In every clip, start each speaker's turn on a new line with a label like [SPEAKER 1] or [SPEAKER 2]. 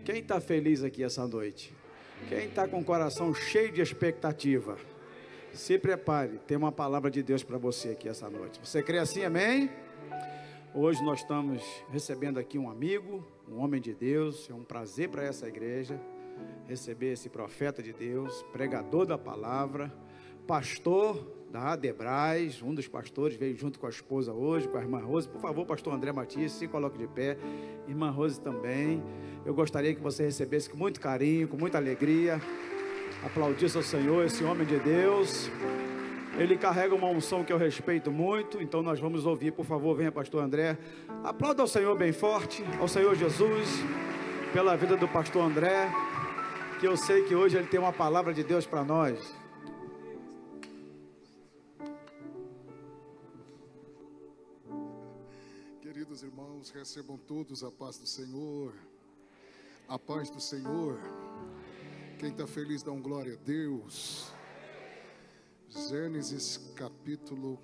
[SPEAKER 1] Quem está feliz aqui essa noite? Quem está com o coração cheio de expectativa? Se prepare, tem uma palavra de Deus para você aqui essa noite. Você crê assim, amém? Hoje nós estamos recebendo aqui um amigo, um homem de Deus. É um prazer para essa igreja receber esse profeta de Deus, pregador da palavra, pastor da Adebras. Um dos pastores veio junto com a esposa hoje, com a irmã Rose. Por favor, pastor André Matias, se coloque de pé. Irmã Rose também. Eu gostaria que você recebesse com muito carinho, com muita alegria. Aplaudisse ao Senhor, esse homem de Deus. Ele carrega uma unção que eu respeito muito. Então nós vamos ouvir, por favor, venha pastor André. Aplauda ao Senhor bem forte, ao Senhor Jesus, pela vida do pastor André, que eu sei que hoje ele tem uma palavra de Deus para nós.
[SPEAKER 2] Queridos irmãos, recebam todos a paz do Senhor. A paz do Senhor. Quem está feliz, dá um glória a Deus. Gênesis capítulo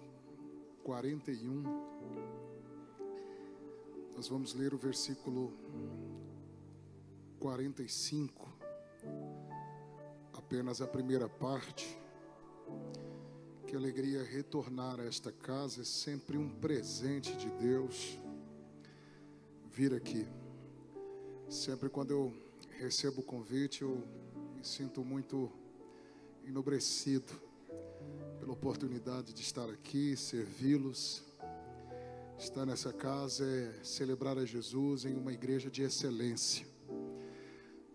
[SPEAKER 2] 41. Nós vamos ler o versículo 45. Apenas a primeira parte. Que alegria retornar a esta casa. É sempre um presente de Deus vir aqui. Sempre quando eu recebo o convite, eu me sinto muito enobrecido pela oportunidade de estar aqui, servi-los. Estar nessa casa é celebrar a Jesus em uma igreja de excelência.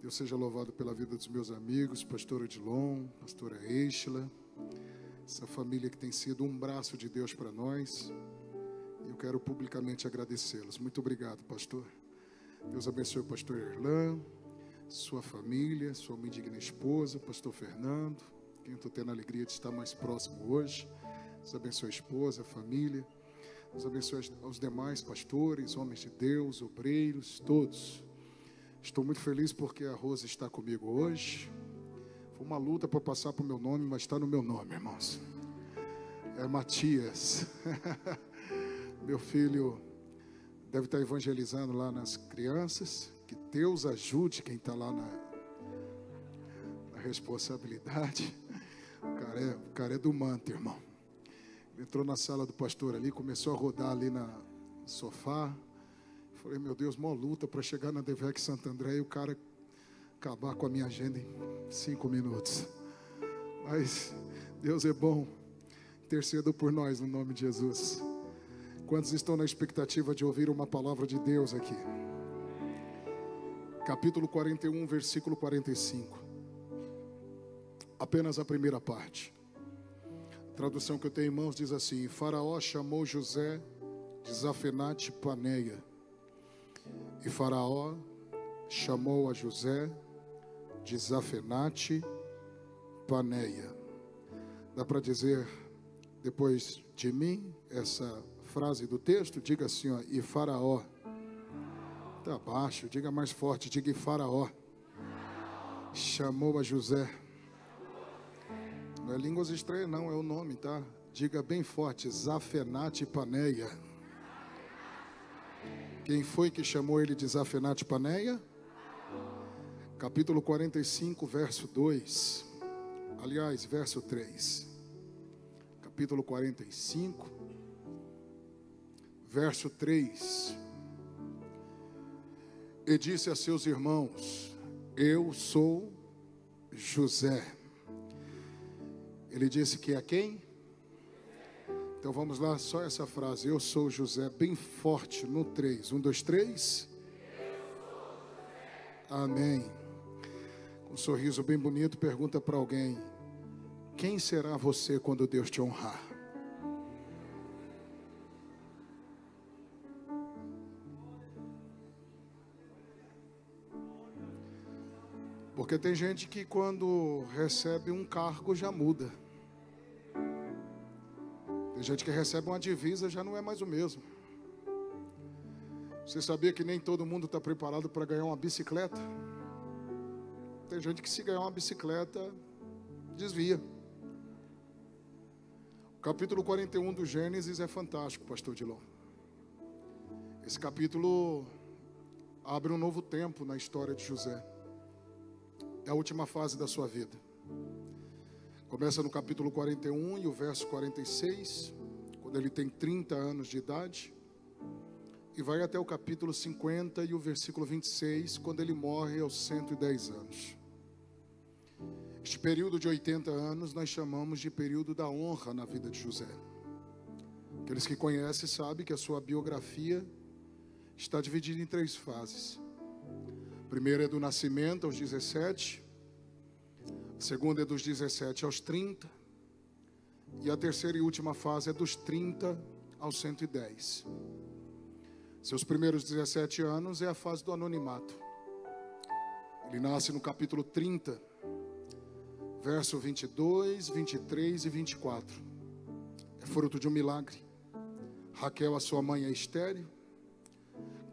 [SPEAKER 2] Deus seja louvado pela vida dos meus amigos, pastor Odilon, pastora Eichla, essa família que tem sido um braço de Deus para nós. E eu quero publicamente agradecê-los. Muito obrigado, pastor. Deus abençoe o pastor Erlan, sua família, sua minha digna esposa, pastor Fernando, quem eu estou tendo a alegria de estar mais próximo hoje. Deus abençoe a esposa, a família. Deus abençoe aos demais pastores, homens de Deus, obreiros, todos. Estou muito feliz porque a Rosa está comigo hoje. Foi uma luta para passar para o meu nome, mas está no meu nome, irmãos. É Matias. Meu filho deve estar evangelizando lá nas crianças. Que Deus ajude quem está lá na responsabilidade. O cara é do manto, irmão. Ele entrou na sala do pastor ali, começou a rodar ali no sofá. Falei, meu Deus, mó luta para chegar na Devec Santo André e o cara acabar com a minha agenda em 5 minutos. Mas Deus é bom. Interceda por nós no nome de Jesus. Quantos estão na expectativa de ouvir uma palavra de Deus aqui? Capítulo 41, versículo 45. Apenas a primeira parte. A tradução que eu tenho em mãos diz assim: Faraó chamou José de Zafenate Paneia. E Faraó chamou a José de Zafenate Paneia. Dá para dizer depois de mim essa frase do texto? Diga assim, ó, e Faraó. Está baixo, diga mais forte, diga e Faraó chamou a José. Não é línguas estranhas não, é o nome, tá? Diga bem forte, Zafenate Paneia. Quem foi que chamou ele de Zafenate Paneia? Capítulo 45, verso 2. Aliás, verso 3. Capítulo 45, verso 3. E disse a seus irmãos: eu sou José. Ele disse que a quem? Então vamos lá, só essa frase. Eu sou José, bem forte no 3. 1, 2, 3. Amém. Com um sorriso bem bonito, pergunta para alguém: quem será você quando Deus te honrar? Porque tem gente que quando recebe um cargo já muda. Tem gente que recebe uma divisa já não é mais o mesmo. Você sabia que nem todo mundo está preparado para ganhar uma bicicleta? Tem gente que se ganhar uma bicicleta desvia. O capítulo 41 do Gênesis é fantástico, pastor Dilon. Esse capítulo abre um novo tempo na história de José. É a última fase da sua vida. Começa no capítulo 41 e o verso 46, quando ele tem 30 anos de idade, e vai até o capítulo 50 e o versículo 26, quando ele morre aos 110 anos. Este período de 80 anos nós chamamos de período da honra na vida de José. Aqueles que conhecem sabem que a sua biografia está dividida em 3 fases. A primeira é do nascimento aos 17, a segunda é dos 17 aos 30, e a terceira e última fase é dos 30 aos 110. Seus primeiros 17 anos é a fase do anonimato. Ele nasce no capítulo 30, verso 22, 23 e 24. É fruto de um milagre. Raquel, a sua mãe, é estéril.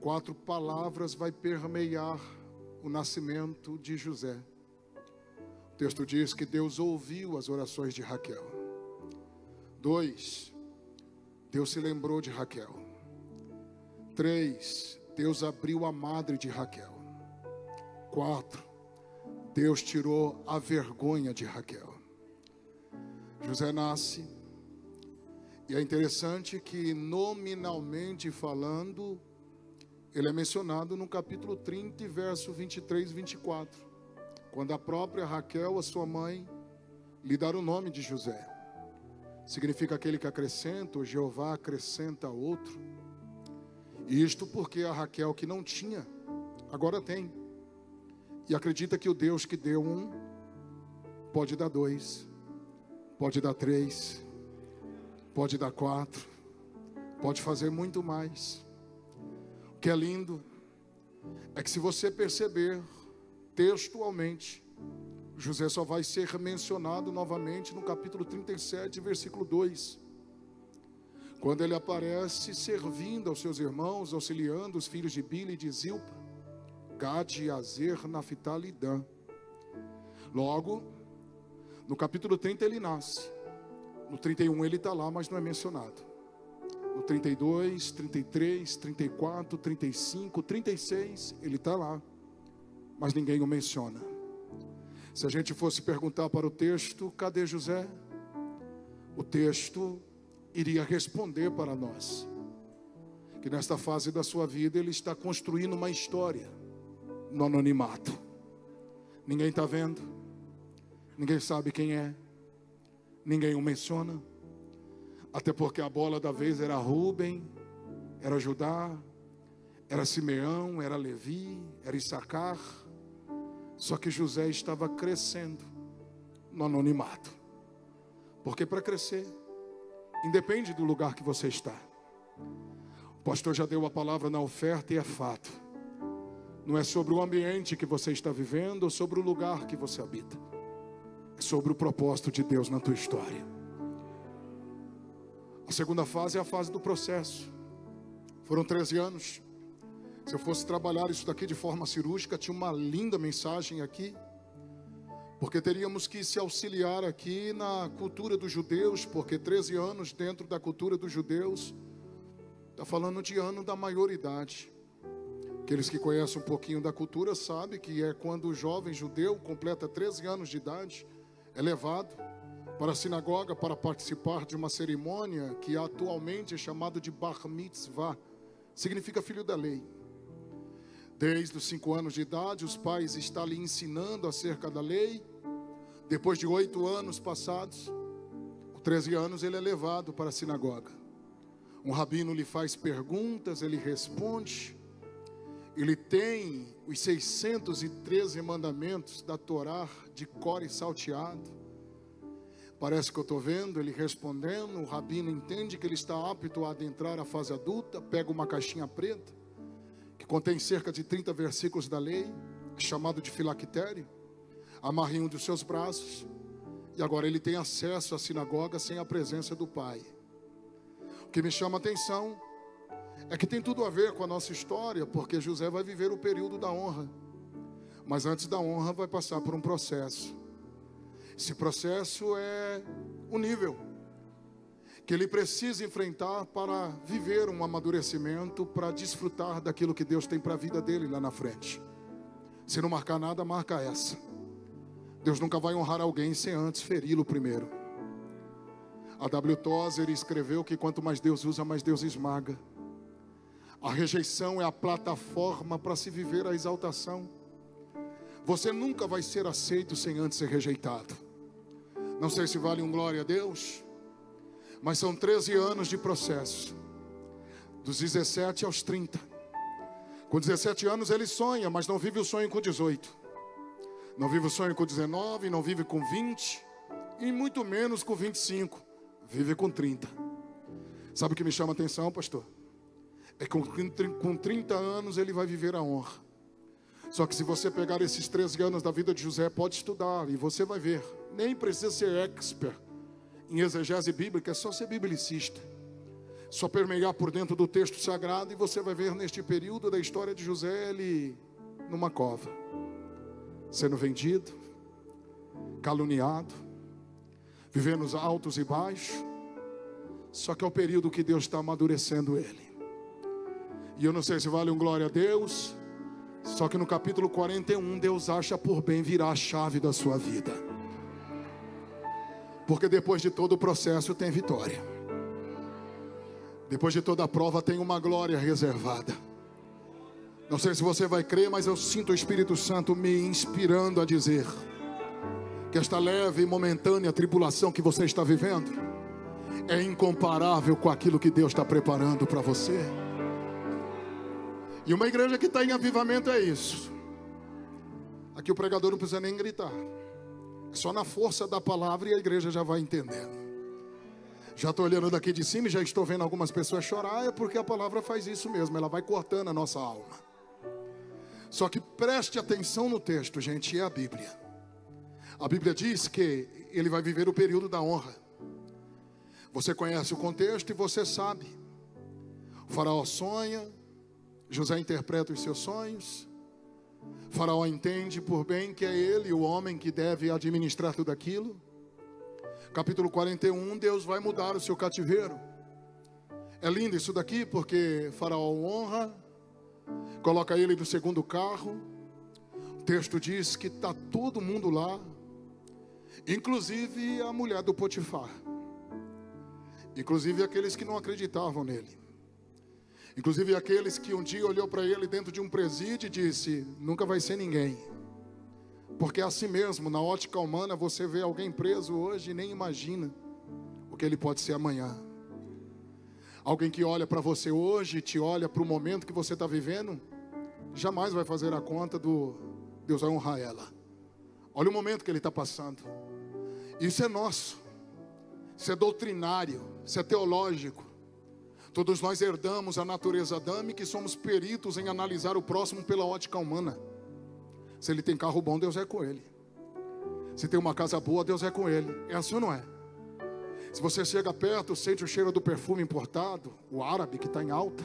[SPEAKER 2] 4 palavras vai permear o nascimento de José. O texto diz que Deus ouviu as orações de Raquel. 2, Deus se lembrou de Raquel. 3, Deus abriu a madre de Raquel. 4, Deus tirou a vergonha de Raquel. José nasce, e é interessante que, nominalmente falando, ele é mencionado no capítulo 30, verso 23 e 24, quando a própria Raquel, a sua mãe, lhe dá o nome de José. Significa aquele que acrescenta, ou Jeová acrescenta outro. Isto porque a Raquel, que não tinha, agora tem. E acredita que o Deus que deu 1, pode dar 2, pode dar 3, pode dar 4, pode fazer muito mais. O que é lindo é que, se você perceber textualmente, José só vai ser mencionado novamente no capítulo 37, versículo 2, quando ele aparece servindo aos seus irmãos, auxiliando os filhos de Bila e de Zilpa, Gade, Azer, Naphtali e Dan. Logo, no capítulo 30 ele nasce. No 31 ele está lá, mas não é mencionado. No 32, 33, 34, 35, 36, ele está lá, mas ninguém o menciona. Se a gente fosse perguntar para o texto, cadê José? O texto iria responder para nós que nesta fase da sua vida ele está construindo uma história no anonimato. Ninguém está vendo, ninguém sabe quem é, ninguém o menciona, até porque a bola da vez era Rúben, era Judá, era Simeão, era Levi, era Issacar. Só que José estava crescendo no anonimato, porque para crescer independe do lugar que você está. O pastor já deu a palavra na oferta e é fato. Não é sobre o ambiente que você está vivendo ou sobre o lugar que você habita. É sobre o propósito de Deus na tua história. A segunda fase é a fase do processo. Foram 13 anos. Se eu fosse trabalhar isso daqui de forma cirúrgica, tinha uma linda mensagem aqui, porque teríamos que se auxiliar aqui na cultura dos judeus, porque 13 anos dentro da cultura dos judeus, está falando de ano da maioridade. Aqueles que conhecem um pouquinho da cultura sabem que é quando o jovem judeu completa 13 anos de idade, é levado para a sinagoga para participar de uma cerimônia que atualmente é chamada de Bar Mitzvah, significa filho da lei. Desde os 5 anos de idade, os pais estão lhe ensinando acerca da lei. Depois de 8 anos passados, com 13 anos, ele é levado para a sinagoga. Um rabino lhe faz perguntas, ele responde. Ele tem os 613 mandamentos da Torá de cor e salteado. Parece que eu estou vendo ele respondendo. O rabino entende que ele está apto a adentrar a fase adulta. Pega uma caixinha preta, que contém cerca de 30 versículos da lei, chamado de filactério, amarra em um dos seus braços, e agora ele tem acesso à sinagoga sem a presença do pai. O que me chama a atenção é que tem tudo a ver com a nossa história, porque José vai viver o período da honra, mas antes da honra vai passar por um processo. Esse processo é o nível que ele precisa enfrentar para viver um amadurecimento, para desfrutar daquilo que Deus tem para a vida dele lá na frente. Se não marcar nada, marca essa. Deus nunca vai honrar alguém sem antes feri-lo primeiro. A W. Tozer escreveu que quanto mais Deus usa, mais Deus esmaga. A rejeição é a plataforma para se viver a exaltação. Você nunca vai ser aceito sem antes ser rejeitado. Não sei se vale um glória a Deus, mas são 13 anos de processo, dos 17 aos 30. Com 17 anos ele sonha, mas não vive o sonho com 18. Não vive o sonho com 19, não vive com 20, e muito menos com 25. Vive com 30. Sabe o que me chama a atenção, pastor? É que com 30 anos ele vai viver a honra. Só que se você pegar esses 13 anos da vida de José, pode estudar e você vai ver. Nem precisa ser expert em exegese bíblica, é só ser biblicista. Só permear por dentro do texto sagrado e você vai ver neste período da história de José, ele numa cova, sendo vendido, caluniado, vivendo os altos e baixos. Só que é o período que Deus está amadurecendo ele. E eu não sei se vale um glória a Deus, só que no capítulo 41 Deus acha por bem virar a chave da sua vida, porque depois de todo o processo tem vitória. Depois de toda a prova tem uma glória reservada. Não sei se você vai crer, mas eu sinto o Espírito Santo me inspirando a dizer que esta leve e momentânea tribulação que você está vivendo é incomparável com aquilo que Deus está preparando para você. E uma igreja que está em avivamento é isso. Aqui o pregador não precisa nem gritar. É só na força da palavra e a igreja já vai entendendo. Já estou olhando daqui de cima e já estou vendo algumas pessoas chorar. É porque a palavra faz isso mesmo. Ela vai cortando a nossa alma. Só que preste atenção no texto, gente. É a Bíblia. A Bíblia diz que ele vai viver o período da honra. Você conhece o contexto e você sabe. O faraó sonha, José interpreta os seus sonhos. O faraó entende por bem que é ele o homem que deve administrar tudo aquilo. Capítulo 41, Deus vai mudar o seu cativeiro. É lindo isso daqui porque o faraó honra, coloca ele no segundo carro. O texto diz que está todo mundo lá, inclusive a mulher do Potifar, inclusive aqueles que não acreditavam nele, inclusive aqueles que um dia olhou para ele dentro de um presídio e disse: nunca vai ser ninguém. Porque é assim mesmo, na ótica humana, você vê alguém preso hoje e nem imagina o que ele pode ser amanhã. Alguém que olha para você hoje, te olha para o momento que você está vivendo, jamais vai fazer a conta do Deus vai honrar ela. Olha o momento que ele está passando. Isso é nosso, isso é doutrinário, isso é teológico. Todos nós herdamos a natureza adâmica e somos peritos em analisar o próximo pela ótica humana. Se ele tem carro bom, Deus é com ele. Se tem uma casa boa, Deus é com ele. É assim ou não é? Se você chega perto, sente o cheiro do perfume importado, o árabe que está em alta.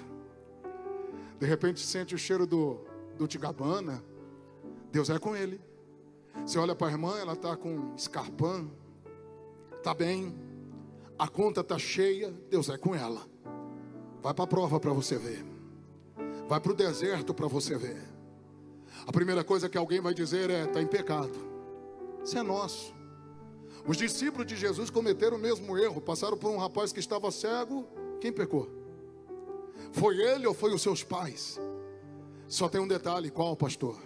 [SPEAKER 2] De repente sente o cheiro do Tigabana, Deus é com ele. Você olha para a irmã, ela está com escarpão, está bem, a conta está cheia, Deus é com ela. Vai para a prova para você ver. Vai para o deserto para você ver. A primeira coisa que alguém vai dizer é: está em pecado. Isso é nosso. Os discípulos de Jesus cometeram o mesmo erro. Passaram por um rapaz que estava cego. Quem pecou? Foi ele ou foi os seus pais? Só tem um detalhe. Qual, pastor?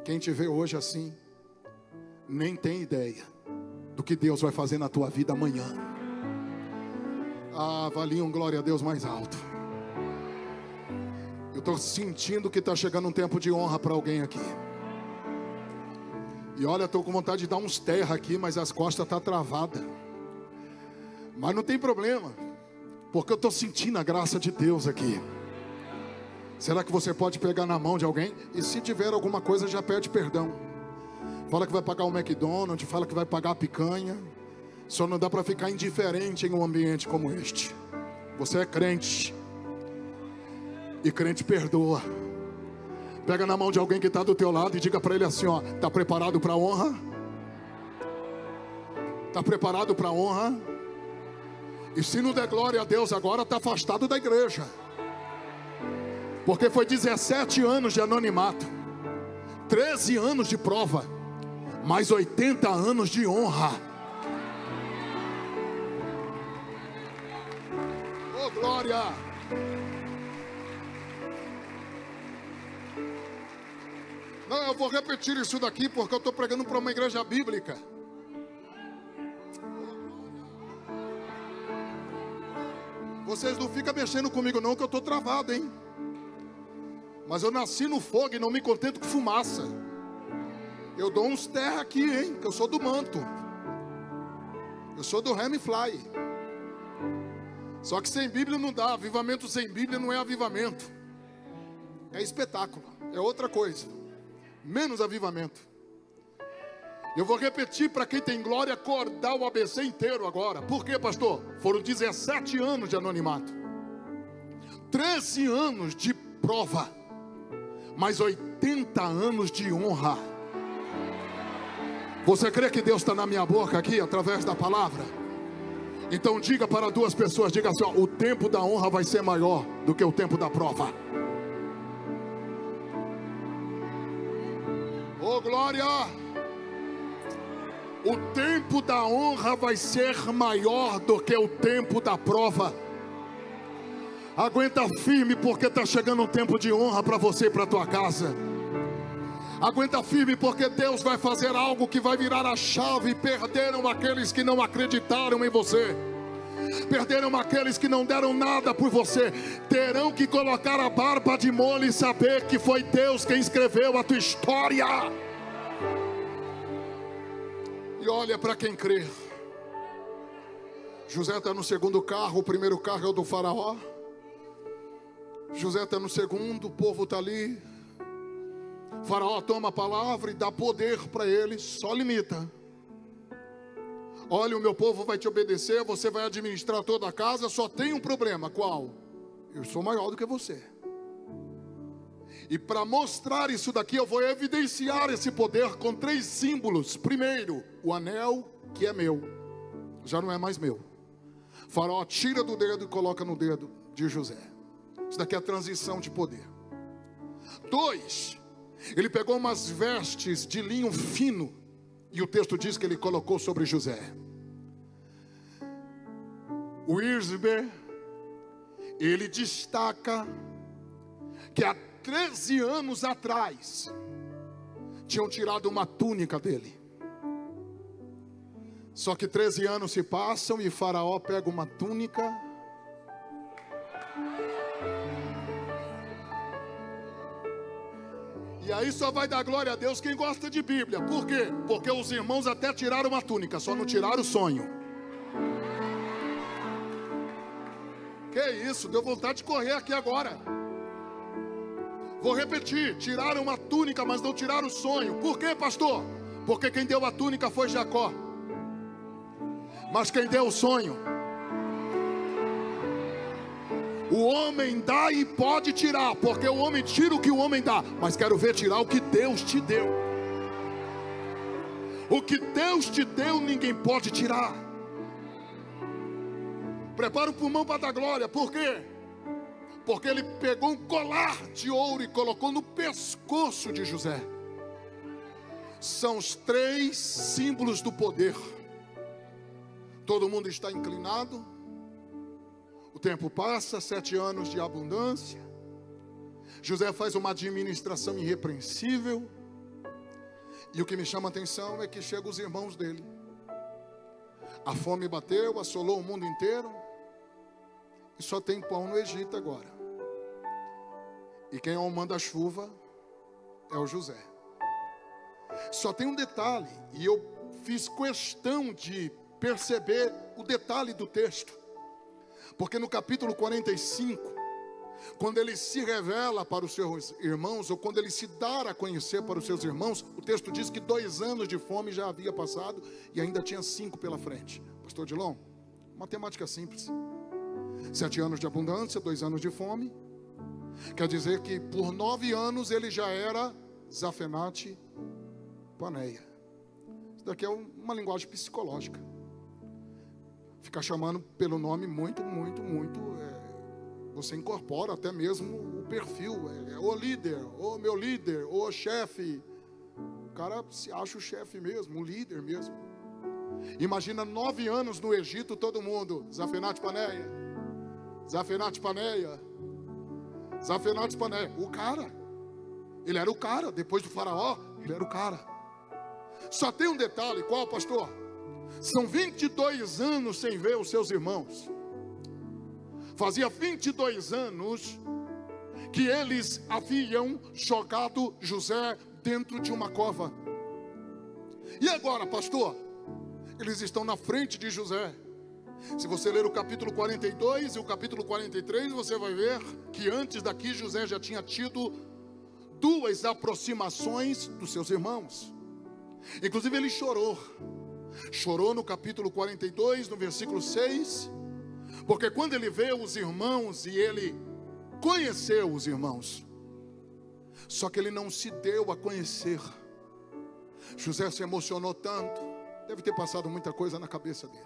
[SPEAKER 2] Quem te vê hoje assim nem tem ideia do que Deus vai fazer na tua vida amanhã. Avalie um glória a Deus mais alto. Eu estou sentindo que está chegando um tempo de honra para alguém aqui. E olha, estou com vontade de dar uns terra aqui, mas as costas estão travadas. Mas não tem problema, porque eu estou sentindo a graça de Deus aqui. Será que você pode pegar na mão de alguém? E se tiver alguma coisa, já pede perdão. Fala que vai pagar um McDonald's, fala que vai pagar a picanha. Só não dá para ficar indiferente em um ambiente como este. Você é crente. E crente perdoa. Pega na mão de alguém que está do teu lado e diga para ele assim, ó: está preparado para a honra? Está preparado para a honra? E se não der glória a Deus agora, está afastado da igreja. Porque foi 17 anos de anonimato, 13 anos de prova, mais 80 anos de honra. Oh, glória! Não, eu vou repetir isso daqui porque eu estou pregando para uma igreja bíblica. Vocês não ficam mexendo comigo não, que eu estou travado, hein? Mas eu nasci no fogo e não me contento com fumaça. Eu dou uns terra aqui, hein? Que eu sou do manto. Eu sou do Hamfly. Só que sem Bíblia não dá. Avivamento sem Bíblia não é avivamento. É espetáculo. É outra coisa. Menos avivamento. Eu vou repetir para quem tem glória, acordar o ABC inteiro agora. Por quê, pastor? Foram 17 anos de anonimato, 13 anos de prova, mais 80 anos de honra. Você crê que Deus está na minha boca aqui, através da palavra? Então diga para duas pessoas, diga assim, ó, o tempo da honra vai ser maior do que o tempo da prova. Oh, glória! O tempo da honra vai ser maior do que o tempo da prova. Aguenta firme, porque está chegando um tempo de honra para você e para a tua casa. Aguenta firme, porque Deus vai fazer algo que vai virar a chave. Perderam aqueles que não acreditaram em você. Perderam aqueles que não deram nada por você. Terão que colocar a barba de molho e saber que foi Deus quem escreveu a tua história. E olha para quem crê. José está no segundo carro. O primeiro carro é o do faraó. José está no segundo. O povo está ali. O faraó toma a palavra e dá poder para ele. Só limita. Olha, o meu povo vai te obedecer. Você vai administrar toda a casa. Só tem um problema. Qual? Eu sou maior do que você. E para mostrar isso daqui, eu vou evidenciar esse poder com 3 símbolos. Primeiro, o anel que é meu, já não é mais meu. O faraó tira do dedo e coloca no dedo de José. Isso daqui é a transição de poder. 2, ele pegou umas vestes de linho fino, e o texto diz que ele colocou sobre José. O Isber, ele destaca que há 13 anos atrás tinham tirado uma túnica dele. Só que 13 anos se passam e Faraó pega uma túnica e aí só vai dar glória a Deus quem gosta de Bíblia. Por quê? Porque os irmãos até tiraram uma túnica, só não tiraram o sonho. Que isso, deu vontade de correr aqui agora. Vou repetir, tiraram uma túnica, mas não tiraram o sonho. Por quê, pastor? Porque quem deu a túnica foi Jacó. Mas quem deu o sonho? O homem dá e pode tirar, porque o homem tira o que o homem dá. Mas quero ver tirar o que Deus te deu. O que Deus te deu, ninguém pode tirar. Prepara o pulmão para dar glória. Por quê? Porque ele pegou um colar de ouro e colocou no pescoço de José. São os 3 símbolos do poder. Todo mundo está inclinado. O tempo passa, 7 anos de abundância. José faz uma administração irrepreensível. E o que me chama a atenção é que chegam os irmãos dele. A fome bateu, assolou o mundo inteiro. E só tem pão no Egito agora. E quem é o manda-chuva é o José. Só tem um detalhe, e eu fiz questão de perceber o detalhe do texto. Porque no capítulo 45, quando ele se revela para os seus irmãos, ou quando ele se dá a conhecer para os seus irmãos, o texto diz que 2 anos de fome já havia passado e ainda tinha 5 pela frente. Pastor Dilon, matemática simples. 7 anos de abundância, 2 anos de fome. Quer dizer que por 9 anos ele já era Zafenate Paneia. Isso daqui é uma linguagem psicológica. ficar chamando pelo nome muito, você incorpora até mesmo o perfil, o líder, o meu líder, o chefe. O cara se acha o chefe mesmo, o líder mesmo. Imagina 9 anos no Egito, todo mundo, Zafenate Paneia, Zafenate Paneia, Zafenate Paneia. O cara, ele era o cara, depois do faraó, ele era o cara. Só tem um detalhe, qual, pastor? São 22 anos sem ver os seus irmãos. Fazia 22 anos que eles haviam jogado José dentro de uma cova. E agora, pastor? Eles estão na frente de José. Se você ler o capítulo 42 e o capítulo 43, você vai ver que antes daqui José já tinha tido 2 aproximações dos seus irmãos. Inclusive ele chorou. Chorou no capítulo 42, no versículo 6. Porque quando ele vê os irmãos e ele conheceu os irmãos, só que ele não se deu a conhecer. José se emocionou tanto, deve ter passado muita coisa na cabeça dele.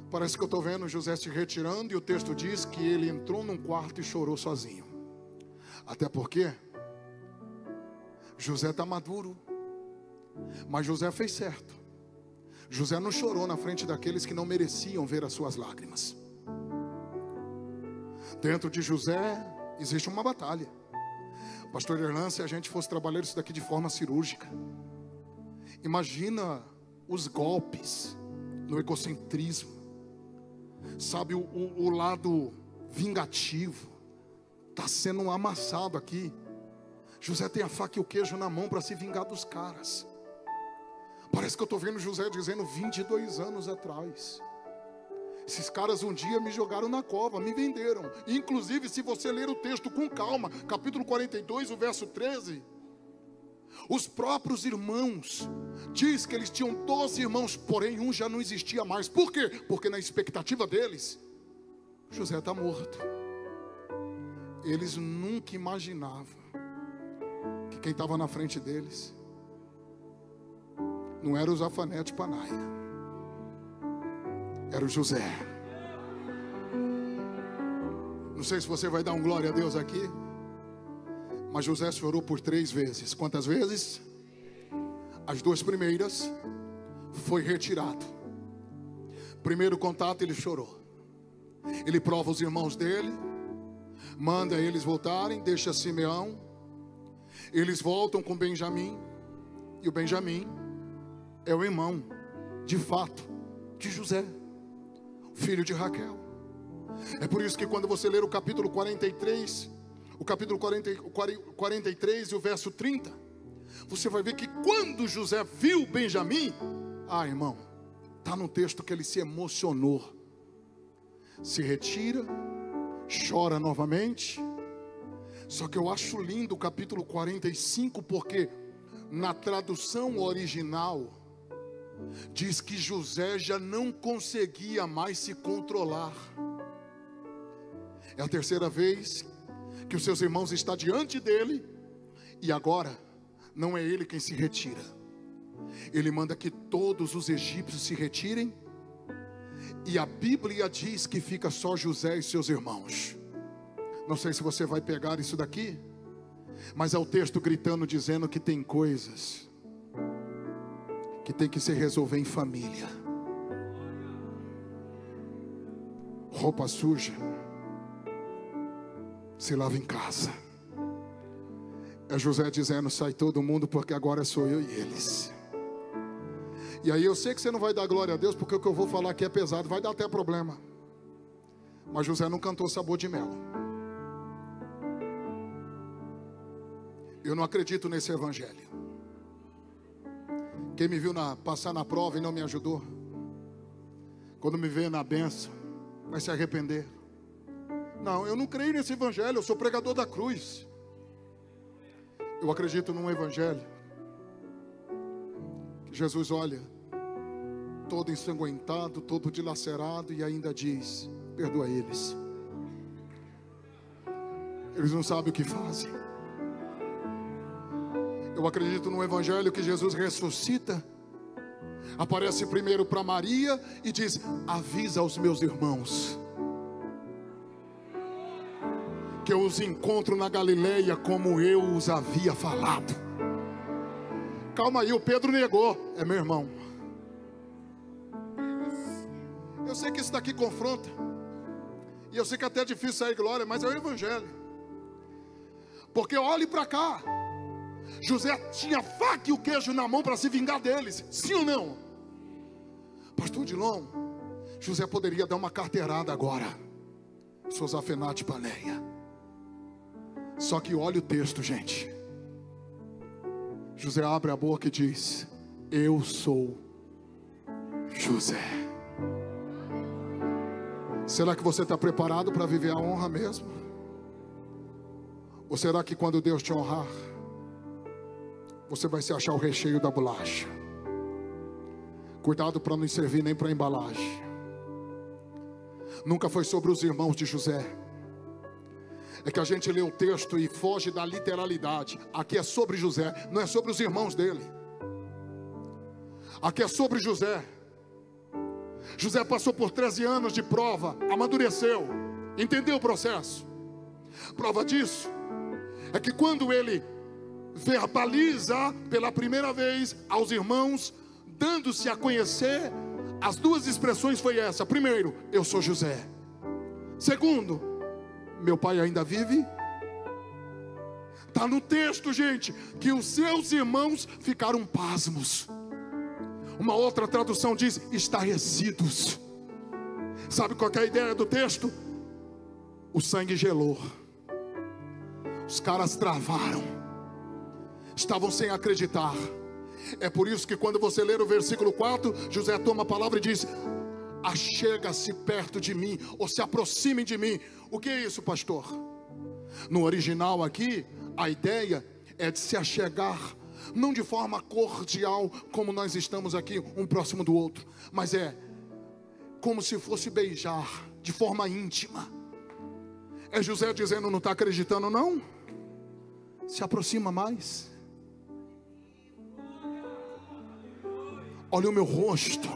[SPEAKER 2] Parece que eu estou vendo José se retirando e o texto diz que ele entrou num quarto e chorou sozinho. Até porque José está maduro, mas José fez certo. José não chorou na frente daqueles que não mereciam ver as suas lágrimas. Dentro de José existe uma batalha. Pastor Erlan, se a gente fosse trabalhar isso daqui de forma cirúrgica, imagina os golpes no egocentrismo, sabe, o lado vingativo está sendo amassado aqui. José tem a faca e o queijo na mão para se vingar dos caras. Parece que eu estou vendo José dizendo 22 anos atrás, esses caras um dia me jogaram na cova, me venderam. Inclusive, se você ler o texto com calma, capítulo 42, o verso 13, os próprios irmãos, diz que eles tinham 12 irmãos, porém um já não existia mais. Por quê? Porque na expectativa deles, José está morto. Eles nunca imaginavam que quem estava na frente deles não era o Zafanete Paneia, era o José. Não sei se você vai dar um glória a Deus aqui, mas José chorou por 3 vezes. Quantas vezes? As 2 primeiras foi retirado. Primeiro contato ele chorou. Ele prova os irmãos dele, manda eles voltarem, deixa Simeão. Eles voltam com Benjamim, e o Benjamim é o irmão, de fato, de José, filho de Raquel. É por isso que quando você ler o capítulo 43, o capítulo 43 e o verso 30, você vai ver que quando José viu Benjamim, irmão, está no texto que ele se emocionou, se retira, chora novamente. Só que eu acho lindo o capítulo 45, porque na tradução original diz que José já não conseguia mais se controlar. É a 3ª vez que os seus irmãos estão diante dele, e agora não é ele quem se retira. Ele manda que todos os egípcios se retirem, e a Bíblia diz que fica só José e seus irmãos. Não sei se você vai pegar isso daqui, mas é o texto gritando, dizendo que tem coisas que tem que se resolver em família. Roupa suja se lava em casa. É José dizendo: sai todo mundo, porque agora sou eu e eles. E aí eu sei que você não vai dar glória a Deus, porque o que eu vou falar aqui é pesado, vai dar até problema. Mas José não cantou sabor de mel. Eu não acredito nesse evangelho. Quem me viu passar na prova e não me ajudou, quando me vê na benção, vai se arrepender. Não, eu não creio nesse evangelho, eu sou pregador da cruz. Eu acredito num evangelho que Jesus olha todo ensanguentado, todo dilacerado, e ainda diz: perdoa eles, eles não sabem o que fazem. Eu acredito num evangelho que Jesus ressuscita Aparece primeiro para Maria e diz: avisa aos meus irmãos que eu os encontro na Galileia como eu os havia falado. Calma aí, o Pedro negou. É meu irmão. Eu sei que isso daqui confronta, e eu sei que até é difícil sair glória, mas é o Evangelho. Porque olhe para cá, José tinha a faca e o queijo na mão para se vingar deles, sim ou não? Pastor Dilon, José poderia dar uma carteirada agora, Sosafenate Paneia. Só que olha o texto, gente. José abre a boca e diz: eu sou José. Será que você está preparado para viver a honra mesmo? Ou será que quando Deus te honrar, você vai se achar o recheio da bolacha? Cuidado para não servir nem para embalagem. Nunca foi sobre os irmãos de José. É que a gente lê o texto e foge da literalidade. Aqui é sobre José, não é sobre os irmãos dele. Aqui é sobre José. José passou por 13 anos de prova, amadureceu, entendeu o processo. Prova disso é que quando ele verbaliza pela primeira vez aos irmãos, dando-se a conhecer, as duas expressões foi essa: primeiro, eu sou José. Segundo, meu pai ainda vive. Está no texto, gente, que os seus irmãos ficaram pasmos. Uma outra tradução diz estarrecidos. Sabe qual que é a ideia do texto? O sangue gelou. Os caras travaram. Estavam sem acreditar. É por isso que quando você ler o versículo 4, José toma a palavra e diz: achega-se perto de mim, ou se aproximem de mim. O que é isso, pastor? No original aqui, a ideia é de se achegar, não de forma cordial, como nós estamos aqui, um próximo do outro, mas é como se fosse beijar, de forma íntima. É José dizendo: não está acreditando não? Se aproxima mais. Olha o meu rosto.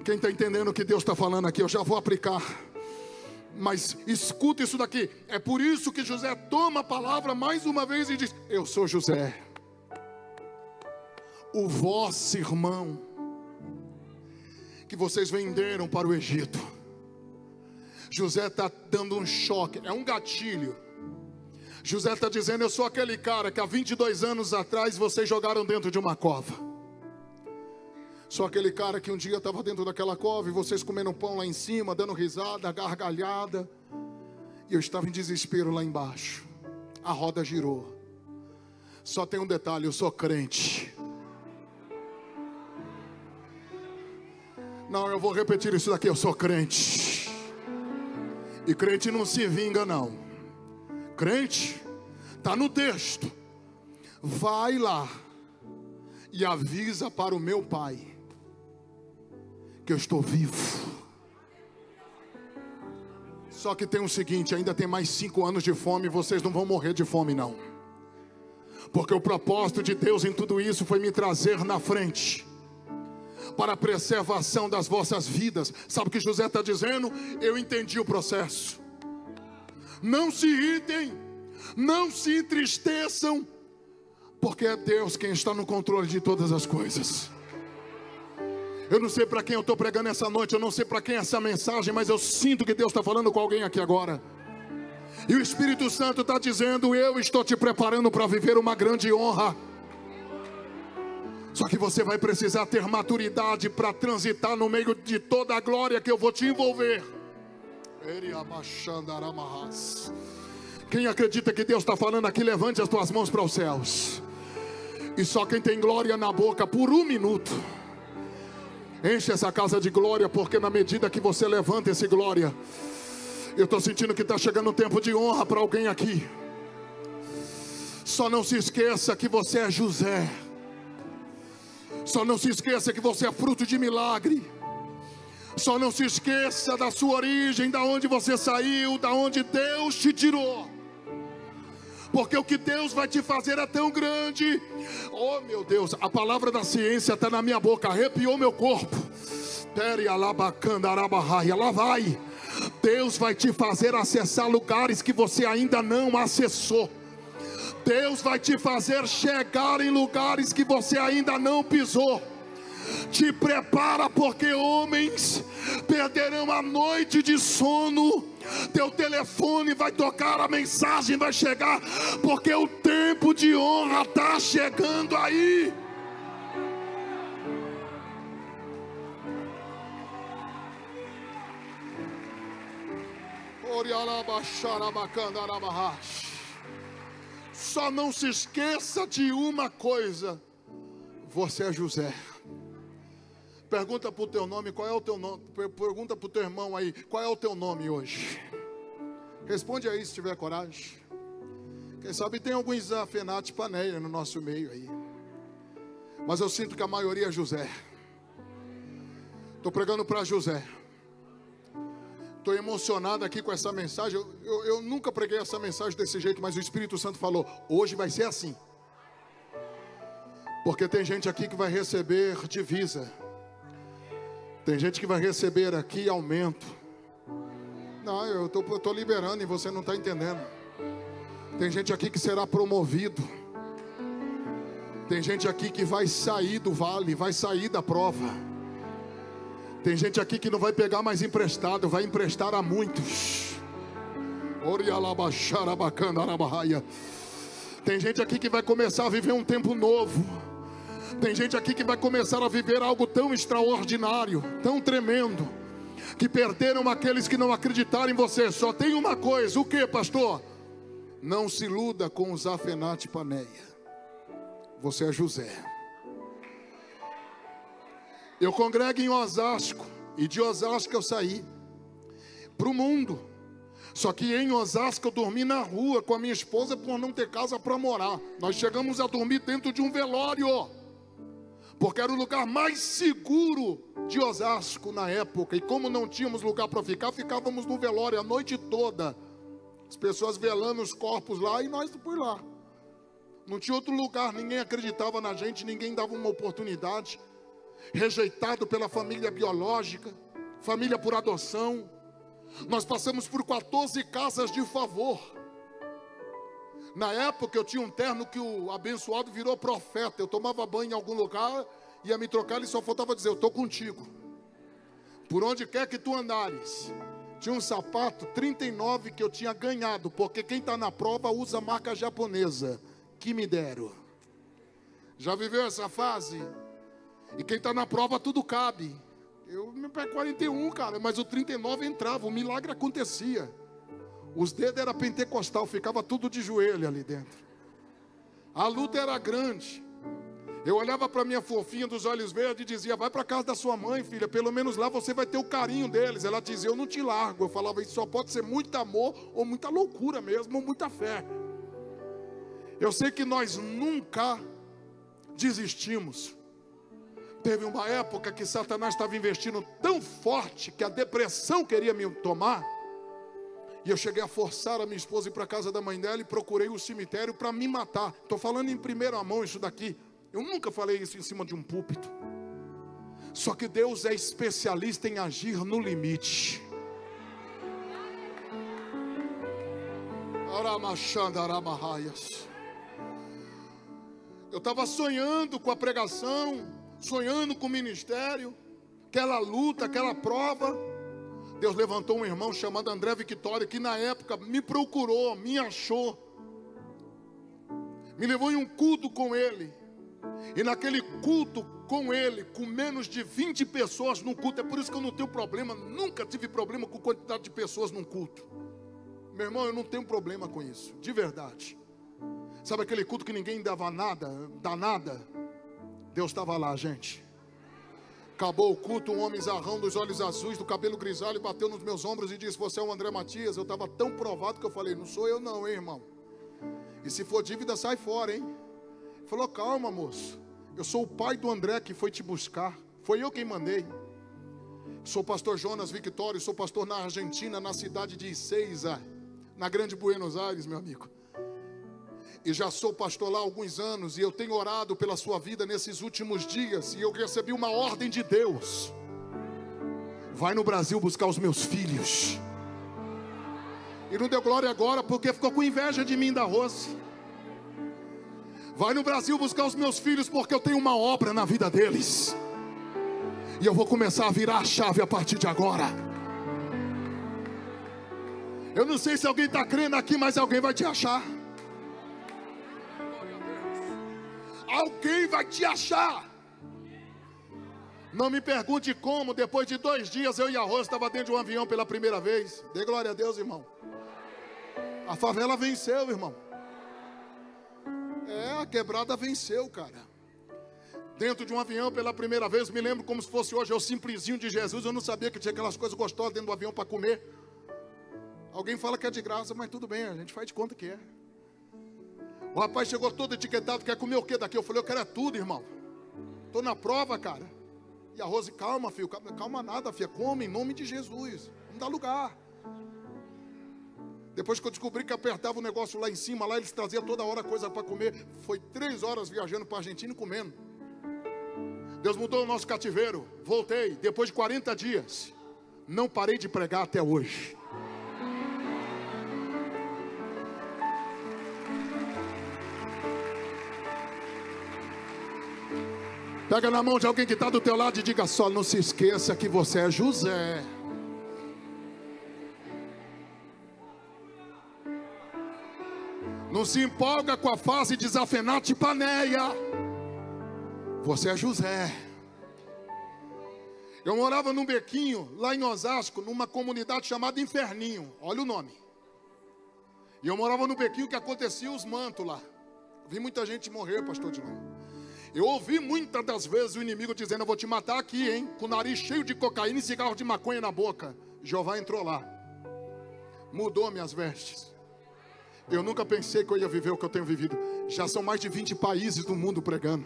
[SPEAKER 2] Quem está entendendo o que Deus está falando aqui? Eu já vou aplicar. Mas escuta isso daqui. É por isso que José toma a palavra mais uma vez e diz: eu sou José, o vosso irmão, que vocês venderam para o Egito. José está dando um choque, é um gatilho. José está dizendo: eu sou aquele cara que há 22 anos atrás vocês jogaram dentro de uma cova. Sou aquele cara que um dia estava dentro daquela cova e vocês comendo pão lá em cima, dando risada, gargalhada, e eu estava em desespero lá embaixo. A roda girou. Só tem um detalhe: eu sou crente. Não, eu vou repetir isso daqui: eu sou crente. E crente não se vinga não. Crente, está no texto. Vai lá e avisa para o meu pai que eu estou vivo. Só que tem o seguinte: ainda tem mais 5 anos de fome. Vocês não vão morrer de fome não, porque o propósito de Deus em tudo isso foi me trazer na frente para a preservação das vossas vidas. Sabe o que José está dizendo? Eu entendi o processo. Não se irritem, não se entristeçam, porque é Deus quem está no controle de todas as coisas. Eu não sei para quem eu estou pregando essa noite, eu não sei para quem é essa mensagem, mas eu sinto que Deus está falando com alguém aqui agora. E o Espírito Santo está dizendo: eu estou te preparando para viver uma grande honra. Só que você vai precisar ter maturidade para transitar no meio de toda a glória que eu vou te envolver. Quem acredita que Deus está falando aqui, levante as tuas mãos para os céus. E só quem tem glória na boca por 1 minuto, enche essa casa de glória, porque na medida que você levanta esse glória, eu estou sentindo que está chegando um tempo de honra para alguém aqui. Só não se esqueça que você é José. Só não se esqueça que você é fruto de milagre. Só não se esqueça da sua origem, da onde você saiu, da onde Deus te tirou. porque o que Deus vai te fazer é tão grande. Oh meu Deus, a palavra da ciência está na minha boca, arrepiou meu corpo. Lá vai. Deus vai te fazer acessar lugares que você ainda não acessou. Deus vai te fazer chegar em lugares que você ainda não pisou. Te prepara, porque homens perderão a noite de sono. Teu telefone vai tocar, a mensagem vai chegar, porque o tempo de honra está chegando aí. Só não se esqueça de uma coisa: você é José. Pergunta para o teu nome, qual é o teu nome? Pergunta para o teu irmão aí, qual é o teu nome hoje? Responde aí se tiver coragem. Quem sabe tem alguns Zafenate Paneia no nosso meio aí. Mas eu sinto que a maioria é José. Estou pregando para José. Estou emocionado aqui com essa mensagem. Eu nunca preguei essa mensagem desse jeito, mas o Espírito Santo falou: hoje vai ser assim. Porque tem gente aqui que vai receber divisa. Tem gente que vai receber aqui aumento. Não, eu estou liberando e você não está entendendo. Tem gente aqui que será promovido. Tem gente aqui que vai sair do vale, vai sair da prova. Tem gente aqui que não vai pegar mais emprestado, vai emprestar a muitos. Tem gente aqui que vai começar a viver um tempo novo. Tem gente aqui que vai começar a viver algo tão extraordinário, tão tremendo, que perderam aqueles que não acreditaram em você. Só tem uma coisa: o que, pastor? Não se iluda com os Zafenate Paneia. Você é José. Eu congrego em Osasco, e de Osasco eu saí para o mundo. Só que em Osasco eu dormi na rua com a minha esposa por não ter casa para morar. Nós chegamos a dormir dentro de um velório, porque era o lugar mais seguro de Osasco na época. E como não tínhamos lugar para ficar, ficávamos no velório a noite toda. As pessoas velando os corpos lá e nós por lá. Não tinha outro lugar, ninguém acreditava na gente, ninguém dava uma oportunidade. Rejeitado pela família biológica, família por adoção. Nós passamos por 14 casas de favor. Na época eu tinha um terno que o abençoado virou profeta. Eu tomava banho em algum lugar, ia me trocar, ele só faltava dizer: eu estou contigo, por onde quer que tu andares. Tinha um sapato 39 que eu tinha ganhado, porque quem está na prova usa marca japonesa, que me deram. Já viveu essa fase? E quem está na prova tudo cabe. Eu me pego 41, cara, mas o 39 entrava, o milagre acontecia. Os dedos eram pentecostal, ficava tudo de joelho ali dentro. A luta era grande. Eu olhava para minha fofinha dos olhos verdes e dizia: vai para casa da sua mãe, filha, pelo menos lá você vai ter o carinho deles. Ela dizia: eu não te largo. Eu falava: isso só pode ser muito amor, ou muita loucura mesmo, ou muita fé. Eu sei que nós nunca desistimos. Teve uma época que Satanás estava investindo tão forte que a depressão queria me tomar. E eu cheguei a forçar a minha esposa a ir para a casa da mãe dela e procurei o cemitério para me matar. Estou falando em primeira mão isso daqui. Eu nunca falei isso em cima de um púlpito. Só que Deus é especialista em agir no limite. Eu estava sonhando com a pregação, sonhando com o ministério, aquela luta, aquela prova. Deus levantou um irmão chamado André Victória, que na época me procurou, me achou, me levou em um culto com ele. E naquele culto com ele, com menos de 20 pessoas no culto, é por isso que eu não tenho problema, nunca tive problema com quantidade de pessoas num culto. Meu irmão, eu não tenho problema com isso, de verdade. Sabe aquele culto que ninguém dava nada, dá nada? Deus estava lá, gente. Acabou o culto, um homem zarrão dos olhos azuis, do cabelo grisalho, bateu nos meus ombros e disse: você é o André Matias? Eu estava tão provado que eu falei: não sou eu não, hein, irmão? E se for dívida, sai fora, hein? Ele falou: calma, moço, eu sou o pai do André que foi te buscar, foi eu quem mandei. Sou pastor Jonas Victório, sou pastor na Argentina, na cidade de Ezeiza, na grande Buenos Aires, meu amigo. e já sou pastor lá há alguns anos, e eu tenho orado pela sua vida nesses últimos dias, e eu recebi uma ordem de Deus: vai no Brasil buscar os meus filhos. E não deu glória agora porque ficou com inveja de mim, da Rose. Vai no Brasil buscar os meus filhos porque eu tenho uma obra na vida deles, e eu vou começar a virar a chave a partir de agora. Eu não sei se alguém está crendo aqui, mas alguém vai te achar. Alguém vai te achar. Não me pergunte como. Depois de 2 dias eu e a Rose estava dentro de um avião pela primeira vez. Dê glória a Deus, irmão. A favela venceu, irmão. A quebrada venceu, cara. Dentro de um avião pela primeira vez. Me lembro como se fosse hoje. Eu simplesinho de Jesus. Eu não sabia que tinha aquelas coisas gostosas dentro do avião para comer. Alguém fala que é de graça, mas tudo bem, a gente faz de conta que é. O rapaz chegou todo etiquetado: quer comer o que daqui? Eu falei: eu quero é tudo, irmão. Estou na prova, cara. E a Rose: calma, filho, calma nada, filha, come em nome de Jesus, não dá lugar. Depois que eu descobri que apertava o negócio lá em cima, lá eles traziam toda hora coisa para comer. Foi 3 horas viajando para a Argentina e comendo. Deus mudou o nosso cativeiro. Voltei, depois de 40 dias. Não parei de pregar até hoje. Pega na mão de alguém que está do teu lado e diga: só não se esqueça que você é José. Não se empolga com a fase de Zafenate Paneia. Você é José. Eu morava num bequinho lá em Osasco, numa comunidade chamada Inferninho. Olha o nome. E eu morava no bequinho que acontecia os mantos lá. Vi muita gente morrer, pastor Dilão. Eu ouvi muitas das vezes o inimigo dizendo: eu vou te matar aqui, hein? Com o nariz cheio de cocaína e cigarro de maconha na boca. Jeová entrou lá. Mudou minhas vestes. Eu nunca pensei que eu ia viver o que eu tenho vivido. Já são mais de 20 países do mundo pregando.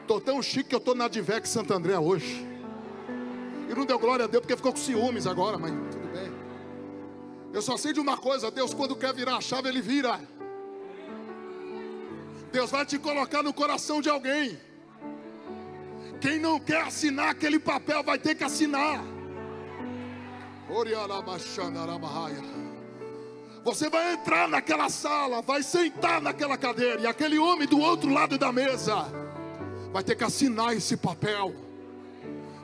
[SPEAKER 2] Estou tão chique que eu estou na Advec Santo André hoje. E não deu glória a Deus porque ficou com ciúmes agora, mas tudo bem. Eu só sei de uma coisa: Deus, quando quer virar a chave, Ele vira. Deus vai te colocar no coração de alguém. Quem não quer assinar aquele papel vai ter que assinar. Você vai entrar naquela sala, vai sentar naquela cadeira, e aquele homem do outro lado da mesa vai ter que assinar esse papel.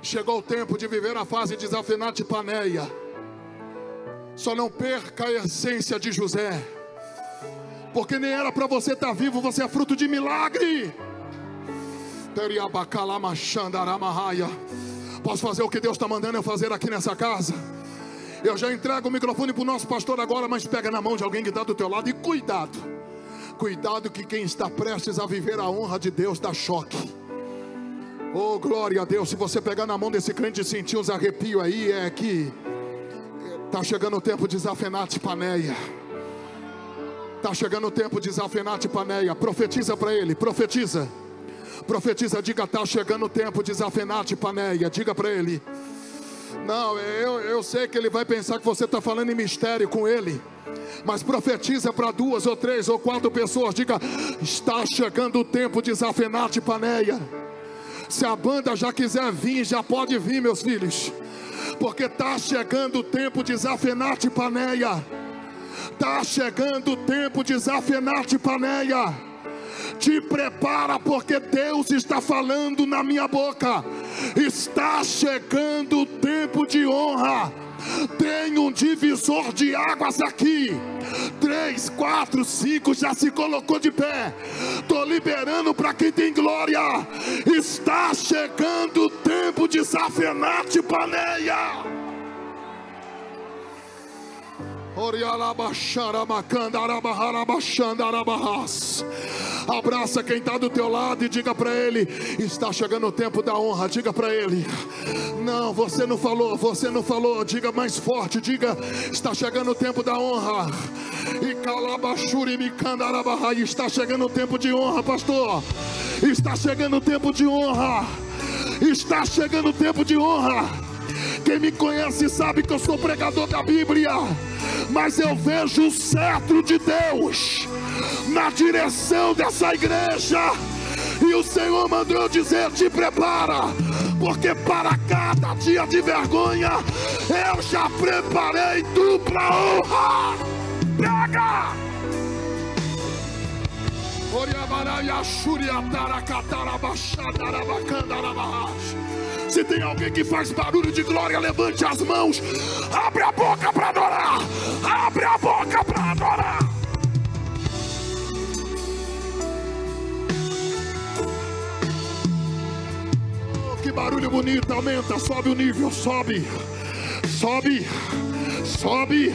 [SPEAKER 2] Chegou o tempo de viver a fase de Zafenate Paneia. Só não perca a essência de José, porque nem era para você estar vivo. Você é fruto de milagre. Posso fazer o que Deus está mandando eu fazer aqui nessa casa? Eu já entrego o microfone para o nosso pastor agora, mas pega na mão de alguém que está do teu lado e cuidado. Cuidado que quem está prestes a viver a honra de Deus dá choque. Oh, glória a Deus. Se você pegar na mão desse crente e sentir uns arrepios aí, é que está chegando o tempo de Zafenate Paneia. Está chegando o tempo de Zafenate Paneia. Profetiza para ele, profetiza. Profetiza, diga: está chegando o tempo de Zafenate Paneia. Diga para ele. Não, eu sei que ele vai pensar que você está falando em mistério com ele, mas profetiza para 2 ou 3 ou 4 pessoas. Diga: está chegando o tempo de Zafenate Paneia. Se a banda já quiser vir, já pode vir, meus filhos, porque está chegando o tempo de Zafenate Paneia. Está chegando o tempo de Zafenate Paneia. Te prepara, porque Deus está falando na minha boca. Está chegando o tempo de honra. Tem um divisor de águas aqui. 3, 4, 5 já se colocou de pé. Estou liberando para quem tem glória. Está chegando o tempo de Zafenate Paneia. Abraça quem está do teu lado e diga para ele: está chegando o tempo da honra. Diga para ele: não, você não falou, você não falou. Diga mais forte, diga: está chegando o tempo da honra. E calabachuri me candarabarra. Está chegando o tempo de honra, pastor. Está chegando o tempo de honra. Está chegando o tempo de honra. Quem me conhece sabe que eu sou pregador da Bíblia. mas eu vejo o cetro de Deus na direção dessa igreja. E o Senhor mandou eu dizer: te prepara, porque para cada dia de vergonha eu já preparei dupla honra. Pega! Se tem alguém que faz barulho de glória, levante as mãos. Abre a boca para adorar. Abre a boca para adorar. Oh, que barulho bonito. Aumenta, sobe o nível, sobe. Sobe, sobe.